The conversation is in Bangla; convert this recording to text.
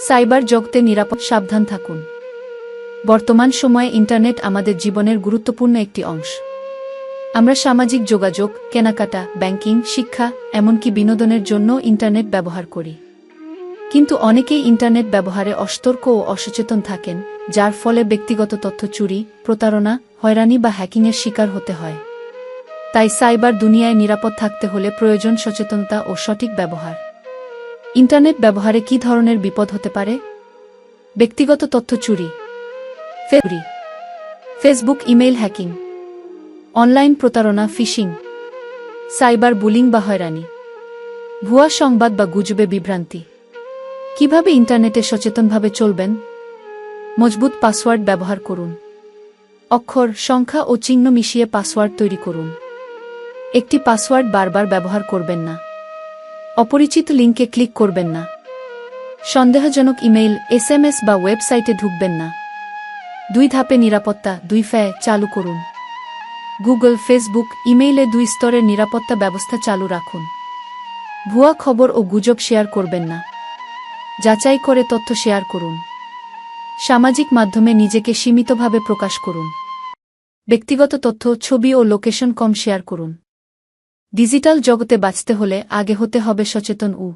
সাইবার জগতে নিরাপদ সাবধান থাকুন। বর্তমান সময়ে ইন্টারনেট আমাদের জীবনের গুরুত্বপূর্ণ একটি অংশ। আমরা সামাজিক যোগাযোগ, কেনাকাটা, ব্যাংকিং, শিক্ষা, এমনকি বিনোদনের জন্য ইন্টারনেট ব্যবহার করি। কিন্তু অনেকেই ইন্টারনেট ব্যবহারে অসতর্ক ও অসচেতন থাকেন, যার ফলে ব্যক্তিগত তথ্য চুরি, প্রতারণা, হয়রানি বা হ্যাকিংয়ের শিকার হতে হয়। তাই সাইবার দুনিয়ায় নিরাপদ থাকতে হলে প্রয়োজন সচেতনতা ও সঠিক ব্যবহার। ইন্টারনেট ব্যবহারে কী ধরনের বিপদ হতে পারে? ব্যক্তিগত তথ্য চুরি, ফেসবুক ইমেইল হ্যাকিং, অনলাইন প্রতারণা, ফিশিং, সাইবার বুলিং বা হয়রানি, ভুয়া সংবাদ বা গুজবে বিভ্রান্তি। কিভাবে ইন্টারনেটে সচেতনভাবে চলবেন? মজবুত পাসওয়ার্ড ব্যবহার করুন। অক্ষর, সংখ্যা ও চিহ্ন মিশিয়ে পাসওয়ার্ড তৈরি করুন। একটি পাসওয়ার্ড বারবার ব্যবহার করবেন না। অপরিচিত লিঙ্কে ক্লিক করবেন না। সন্দেহজনক ইমেইল, এসএমএস বা ওয়েবসাইটে ঢুকবেন না। 2 ধাপে নিরাপত্তা, 2FA চালু করুন। গুগল, ফেসবুক, ইমেইলে 2 স্তরের নিরাপত্তা ব্যবস্থা চালু রাখুন। ভুয়া খবর ও গুজব শেয়ার করবেন না। যাচাই করে তথ্য শেয়ার করুন। সামাজিক মাধ্যমে নিজেকে সীমিতভাবে প্রকাশ করুন। ব্যক্তিগত তথ্য, ছবি ও লোকেশন কম শেয়ার করুন। ডিজিটাল জগতে বাঁচতে হলে আগে হতে হবে সচেতন ও